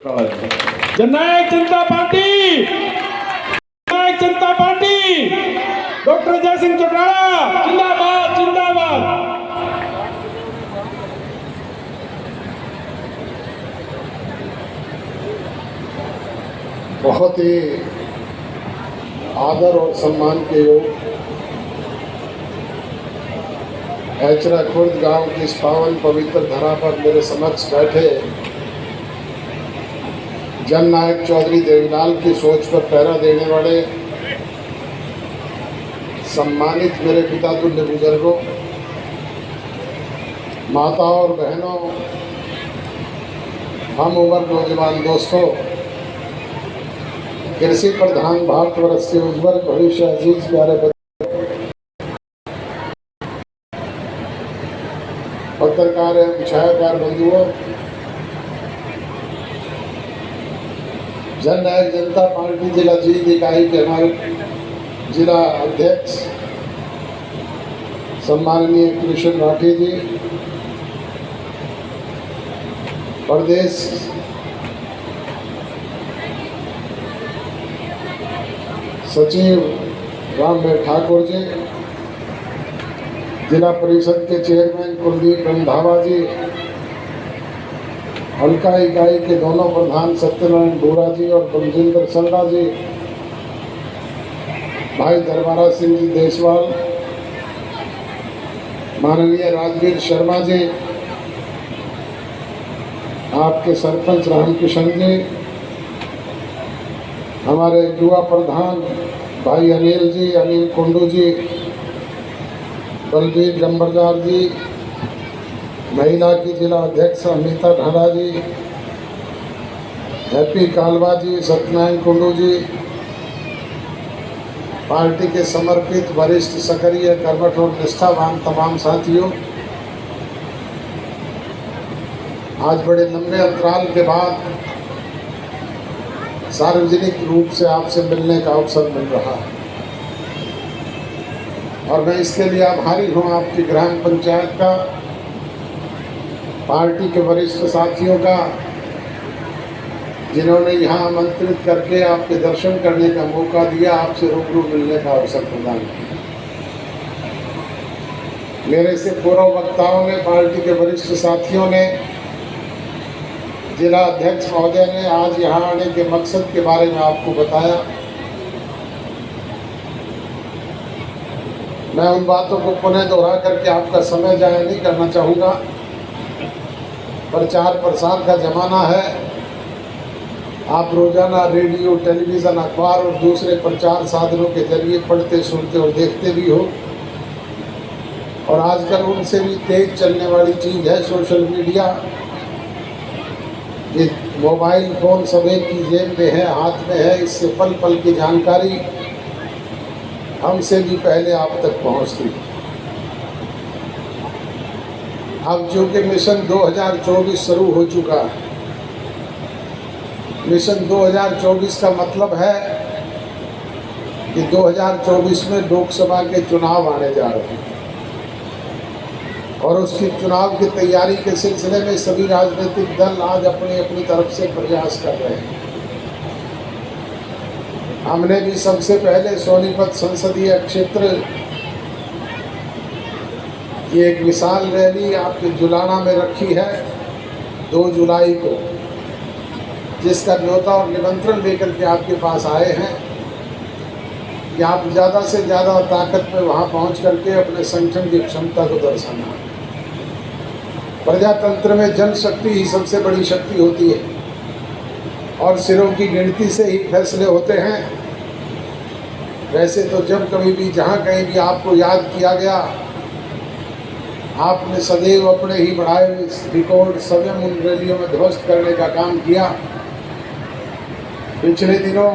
जननायक जनता party, जननायक जनता party, doctor जय सिंह चौटाला जिंदाबाद जिंदाबाद। बहुत ही आदर और सम्मान के योग ऐचरा खुर्द गांव की इस पावन पवित्र धरा पर मेरे समक्ष बैठे जननायक चौधरी देवीलाल की सोच पर पहरा देने वाले सम्मानित मेरे पिता तुल्य बुजुर्गों, माता और बहनों, हम उम्र नौजवान दोस्तों, कृषि प्रधान भारतवर्ष के उज्ज्वल भविष्य अजीज प्यारे पत्रकार एवं छायाकार बंधुओं, जननायक जनता पार्टी जिला जींद इकाई के हमारे जिला अध्यक्ष सम्माननीय कृष्ण राठी जी, प्रदेश सचिव रामदेव ठाकुर जी, जिला परिषद के चेयरमैन कुलदीप रंधावा जी, हल्का इकाई के दोनों प्रधान सत्यनारायण बोरा जी और बलजिंदर संडा जी, भाई दरबारा सिंह जी देसवाल, माननीय राजवीर शर्मा जी, आपके सरपंच रामकिशन जी, हमारे युवा प्रधान भाई अनिल जी, अनिल कुंडू जी, बलबीर जम्बरदार जी, महिला की जिला अध्यक्ष अमिता ढाडा जी, हैप्पी कालवा जी, सत्यनारायण कुंडू जी, पार्टी के समर्पित वरिष्ठ सक्रिय कर्मठ और निष्ठावान तमाम साथियों, आज बड़े लंबे अंतराल के बाद सार्वजनिक रूप से आपसे मिलने का अवसर मिल रहा है और मैं इसके लिए आभारी हूँ आपकी ग्राम पंचायत का, पार्टी के वरिष्ठ साथियों का, जिन्होंने यहाँ आमंत्रित करके आपके दर्शन करने का मौका दिया, आपसे रूबरू मिलने का अवसर प्रदान किया। मेरे से पूर्व वक्ताओं ने, पार्टी के वरिष्ठ साथियों ने, जिला अध्यक्ष महोदय ने आज यहाँ आने के मकसद के बारे में आपको बताया। मैं उन बातों को पुनः दोहरा करके आपका समय जाया नहीं करना चाहूँगा। प्रचार प्रसार का ज़माना है, आप रोज़ाना रेडियो, टेलीविज़न, अखबार और दूसरे प्रचार साधनों के जरिए पढ़ते, सुनते और देखते भी हो, और आजकल उनसे भी तेज चलने वाली चीज़ है सोशल मीडिया। ये मोबाइल फ़ोन सभी की जेब में है, हाथ में है, इससे पल पल की जानकारी हमसे भी पहले आप तक पहुंचती। अब जो कि मिशन 2024 शुरू हो चुका है, मिशन 2024 का मतलब है कि 2024 में लोकसभा के चुनाव आने जा रहे हैं और उसकी चुनाव की तैयारी के सिलसिले में सभी राजनीतिक दल आज अपनी अपनी तरफ से प्रयास कर रहे हैं। हमने भी सबसे पहले सोनीपत संसदीय क्षेत्र की एक विशाल रैली आपके जुलाना में रखी है 2 जुलाई को, जिसका न्योता और निमंत्रण लेकर के आपके पास आए हैं कि आप ज़्यादा से ज़्यादा ताकत में वहाँ पहुँच करके अपने संगठन की क्षमता को दर्शाना। प्रजातंत्र में जनशक्ति ही सबसे बड़ी शक्ति होती है और सिरों की गिनती से ही फैसले होते हैं। वैसे तो जब कभी भी जहाँ कहीं भी आपको याद किया गया, आपने सदैव अपने ही बढ़ाए रिकॉर्ड स्वयं उन रैलियों में ध्वस्त करने का काम किया। पिछले दिनों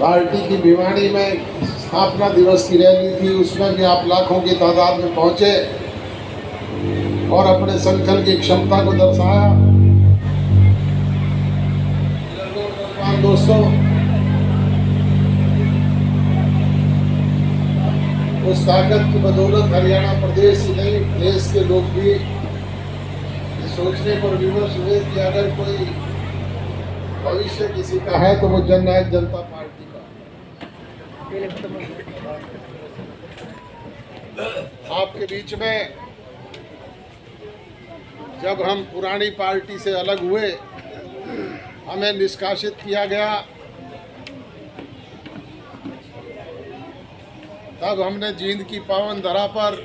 पार्टी की भिवाड़ी में स्थापना दिवस की रैली थी, उसमें भी आप लाखों की तादाद में पहुँचे और अपने संगठन की क्षमता को दर्शाया। दोस्तों, उस ताकत की बदौलत हरियाणा प्रदेश ही नहीं, देश के लोग भी सोचने पर विवश हुए कि अगर कोई भविष्य किसी का है तो वो जननायक जनता पार्टी का। आपके बीच में जब हम पुरानी पार्टी से अलग हुए, हमें निष्कासित किया गया, तब हमने जींद की पावन धरा पर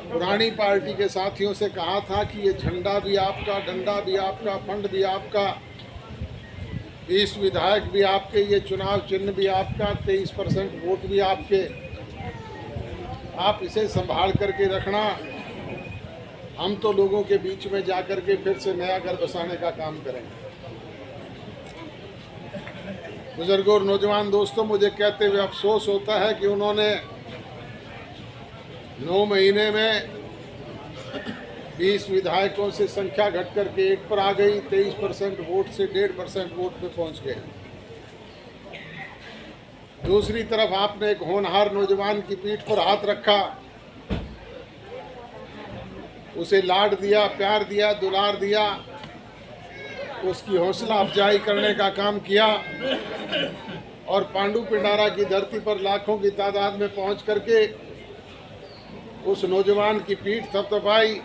पुरानी पार्टी के साथियों से कहा था कि ये झंडा भी आपका, डंडा भी आपका, फंड भी आपका, 20 विधायक भी आपके, ये चुनाव चिन्ह भी आपका, 23% वोट भी आपके, आप इसे संभाल करके रखना। हम तो लोगों के बीच में जा कर के फिर से नया घर बसाने का काम करेंगे। बुजुर्गों और नौजवान दोस्तों, मुझे कहते हुए अफसोस होता है कि उन्होंने 9 महीने में 20 विधायकों से संख्या घट करके 1 पर आ गई, 23% वोट से 1.5% वोट पे पहुंच गए। दूसरी तरफ आपने एक होनहार नौजवान की पीठ पर हाथ रखा, उसे लाड दिया, प्यार दिया, दुलार दिया, उसकी हौसला अफजाई करने का काम किया और पांडु पिंडारा की धरती पर लाखों की तादाद में पहुंच करके उस नौजवान की पीठ थपथपाई,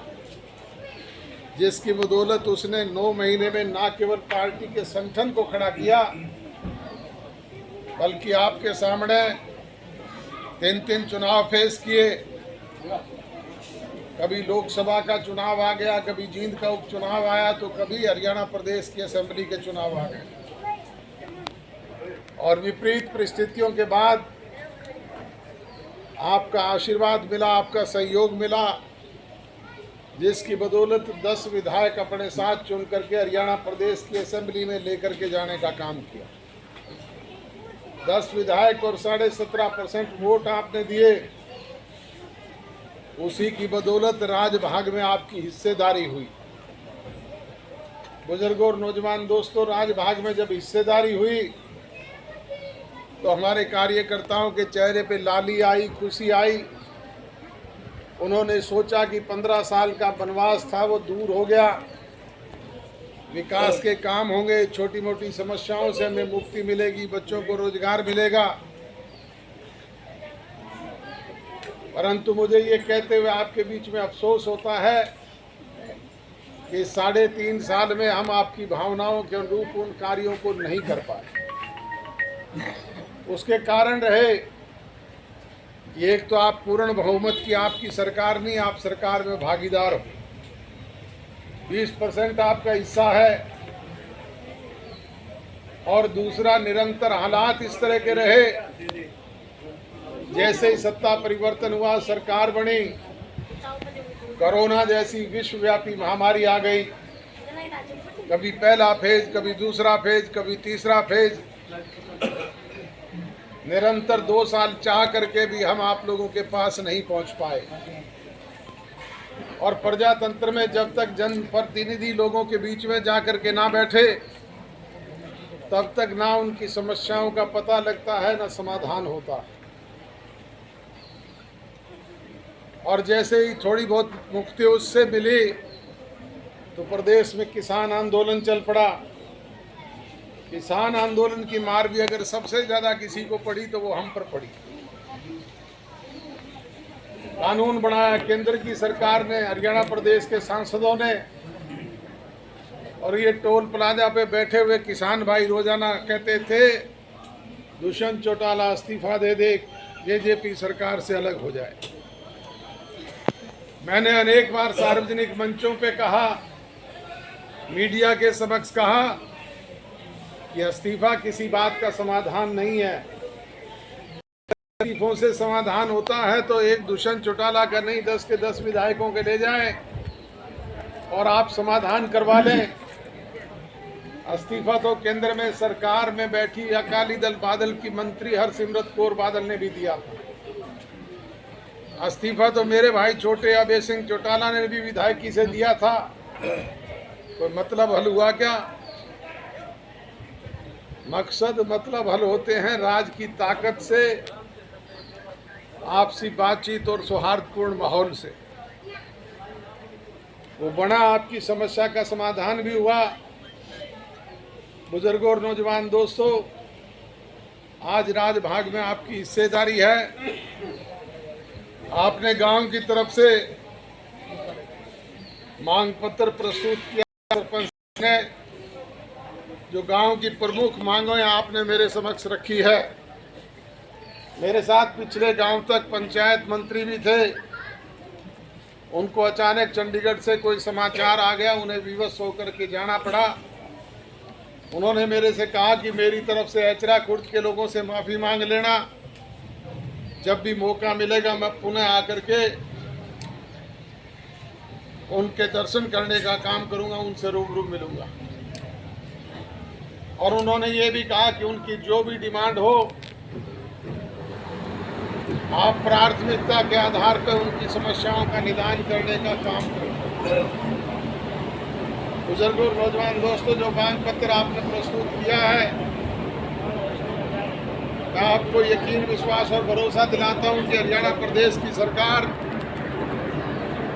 जिसकी बदौलत उसने 9 महीने में न केवल पार्टी के संगठन को खड़ा किया, बल्कि आपके सामने 3 चुनाव फेस किए। कभी लोकसभा का चुनाव आ गया, कभी जींद का उपचुनाव आया, तो कभी हरियाणा प्रदेश की असेंबली के चुनाव आ गए। और विपरीत परिस्थितियों के बाद आपका आशीर्वाद मिला, आपका सहयोग मिला, जिसकी बदौलत 10 विधायक अपने साथ चुन करके हरियाणा प्रदेश की असेंबली में लेकर के जाने का काम किया। 10 विधायक और 17.5% वोट आपने दिए। उसी की बदौलत राजभाग में आपकी हिस्सेदारी हुई। बुजुर्गों और नौजवान दोस्तों, राजभाग में जब हिस्सेदारी हुई तो हमारे कार्यकर्ताओं के चेहरे पे लाली आई, खुशी आई। उन्होंने सोचा कि 15 साल का वनवास था वो दूर हो गया, विकास के काम होंगे, छोटी मोटी समस्याओं से हमें मुक्ति मिलेगी, बच्चों को रोजगार मिलेगा। परंतु मुझे ये कहते हुए आपके बीच में अफसोस होता है कि 3.5 साल में हम आपकी भावनाओं के अनुरूप उन कार्यों को नहीं कर पाए। उसके कारण रहे कि एक तो आप पूर्ण बहुमत की आपकी सरकार नहीं, आप सरकार में भागीदार हो, 20% आपका हिस्सा है, और दूसरा निरंतर हालात इस तरह के रहे, जैसे ही सत्ता परिवर्तन हुआ, सरकार बनी, कोरोना जैसी विश्वव्यापी महामारी आ गई। कभी पहला फेज, कभी दूसरा फेज, कभी तीसरा फेज। निरंतर 2 साल चाह करके भी हम आप लोगों के पास नहीं पहुंच पाए। और प्रजातंत्र में जब तक जनप्रतिनिधि लोगों के बीच में जा करके ना बैठे, तब तक ना उनकी समस्याओं का पता लगता है, ना समाधान होता है। और जैसे ही थोड़ी बहुत मुक्ति उससे मिली तो प्रदेश में किसान आंदोलन चल पड़ा। किसान आंदोलन की मार भी अगर सबसे ज़्यादा किसी को पड़ी तो वो हम पर पड़ी। कानून बनाया केंद्र की सरकार ने, हरियाणा प्रदेश के सांसदों ने, और ये टोल प्लाजा पे बैठे हुए किसान भाई रोजाना कहते थे दुष्यंत चौटाला इस्तीफा दे दे, बीजेपी सरकार से अलग हो जाए। मैंने अनेक बार सार्वजनिक मंचों पे कहा, मीडिया के समक्ष कहा कि इस्तीफा किसी बात का समाधान नहीं है। इस्तीफों से समाधान होता है तो एक दुष्यंत चौटाला का नहीं, 10 के 10 विधायकों के ले जाएं और आप समाधान करवा लें। इस्तीफा तो केंद्र में सरकार में बैठी अकाली दल बादल की मंत्री हरसिमरत कौर बादल ने भी दिया था। इस्तीफा तो मेरे भाई छोटे अभय सिंह चौटाला ने भी विधायकी से दिया था। कोई मतलब हल हुआ क्या? मकसद मतलब हल होते हैं राज की ताकत से, आपसी बातचीत और सौहार्दपूर्ण माहौल से। वो बना, आपकी समस्या का समाधान भी हुआ। बुजुर्गों और नौजवान दोस्तों, आज राजभाग में आपकी हिस्सेदारी है। आपने गांव की तरफ से मांग पत्र प्रस्तुत किया। सरपंच ने जो गांव की प्रमुख मांगें आपने मेरे समक्ष रखी है। मेरे साथ पिछले गांव तक पंचायत मंत्री भी थे। उनको अचानक चंडीगढ़ से कोई समाचार आ गया, उन्हें विवश होकर के जाना पड़ा। उन्होंने मेरे से कहा कि मेरी तरफ से एचरा खुर्द के लोगों से माफ़ी मांग लेना। जब भी मौका मिलेगा मैं पुनः आकर के उनके दर्शन करने का काम करूंगा, उनसे रूबरू मिलूंगा। और उन्होंने ये भी कहा कि उनकी जो भी डिमांड हो, आप प्राथमिकता के आधार पर उनकी समस्याओं का निदान करने का काम करें। बुजुर्गों और नौजवान दोस्तों, जो मांग पत्र आपने प्रस्तुत किया है, मैं आपको यकीन, विश्वास और भरोसा दिलाता हूं कि हरियाणा प्रदेश की सरकार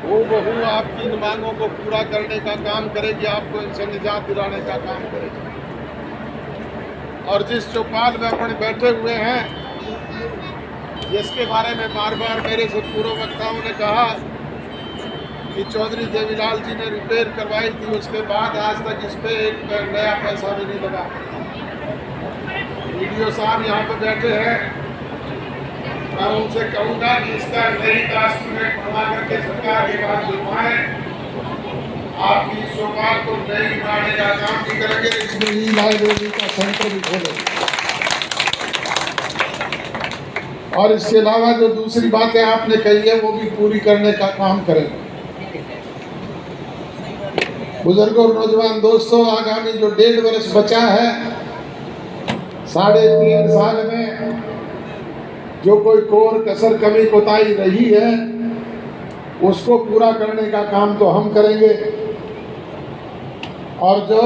हूबहू आपकी इन मांगों को पूरा करने का काम करेगी, आपको इनसे निजात दिलाने का काम करेगी। और जिस चौपाल में अपने बैठे हुए हैं, जिसके बारे में बार बार मेरे से पूर्व वक्ताओं ने कहा कि चौधरी देवीलाल जी ने रिपेयर करवाई थी, उसके बाद आज तक इस पे एक नया पैसा भी नहीं लगा। वीडियो साहब यहाँ पर बैठे हैं, मैं उनसे कहूँगा कि इसका नई कास्टिमेट बनवा करके सरकार के पास दिलवाएं। आपकी इस चौपाल को नई बनाने का काम भी करेंगे, इसमें ही लाइब्रेरी का सेंटर भी खोलेंगे। और इसके अलावा जो दूसरी बातें आपने कही है वो भी पूरी करने का काम करेंगे। बुजुर्गों और नौजवान दोस्तों, आगामी जो 1.5 वर्ष बचा है, 3.5 साल में जो कोई कोर कसर कमी कोताही रही है, उसको पूरा करने का काम तो हम करेंगे। और जो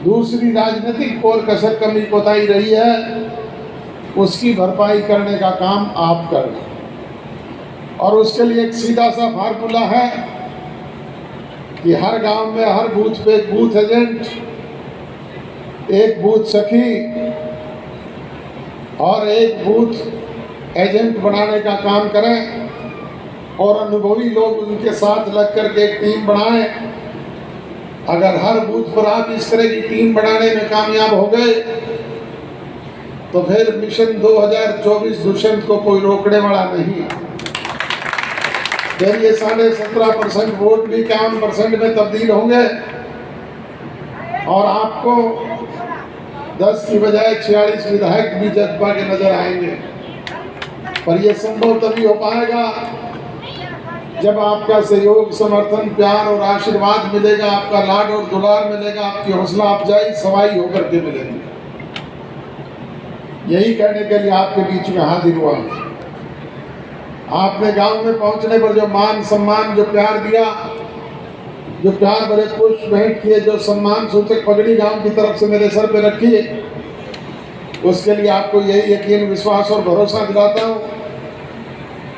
दूसरी राजनीतिक कोर कसर कमी कोताही रही है, उसकी भरपाई करने का काम आप करें। और उसके लिए एक सीधा सा फार्मूला है कि हर गांव में हर बूथ पे एक बूथ एजेंट, एक बूथ सखी और एक बूथ एजेंट बनाने का काम करें। और अनुभवी लोग उनके साथ लग करके एक टीम बनाएं। अगर हर बूथ पर आप इस तरह की टीम बनाने में कामयाब हो गए तो फिर मिशन 2024 दुष्यंत को कोई रोकने वाला नहीं। फिर ये 17.5% वोट भी 51% में तब्दील होंगे और आपको 10 की बजाय 46 विधायक भी जगपा के नजर आएंगे। पर यह संभव तभी हो पाएगा जब आपका सहयोग, समर्थन, प्यार और आशीर्वाद मिलेगा, आपका लाड और दुलार मिलेगा, आपकी हौसला अफजाई सवाई होकर के मिलेगी। यही कहने के लिए आपके बीच में हाजिर हुआ। आपने गांव में पहुंचने पर जो मान सम्मान, जो प्यार दिया, जो प्यार भरे पुष्प भेंट किए, जो सम्मान सूचक पगड़ी गांव की तरफ से मेरे सर पे रखी, उसके लिए आपको यही यकीन, विश्वास और भरोसा दिलाता हूं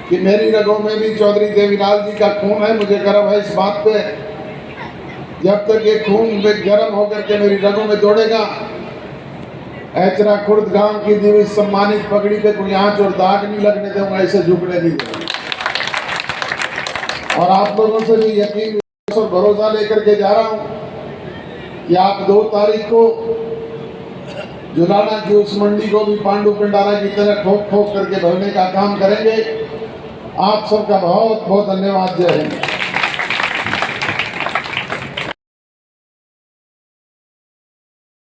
कि मेरी रगों में भी चौधरी देवीलाल जी का खून है। मुझे गर्व है इस बात पे। जब तक ये खून गर्म होकर के मेरी रगों में दौड़ेगा, एचरा खुर्द गांव की दी हुई सम्मानित पगड़ी पे कोई आंच और दाग नहीं लगने दूंगा, इसे झुकने नहीं दूंगा। और आप लोगों से भी यकीन और भरोसा लेकर के जा रहा हूं कि आप 2 तारीख को जुलाना की उस मंडी को भी पांडु पिंडारा की तरह ठोक ठोक करके भरने का काम करेंगे। आप सबका बहुत बहुत धन्यवाद। जय हिंद।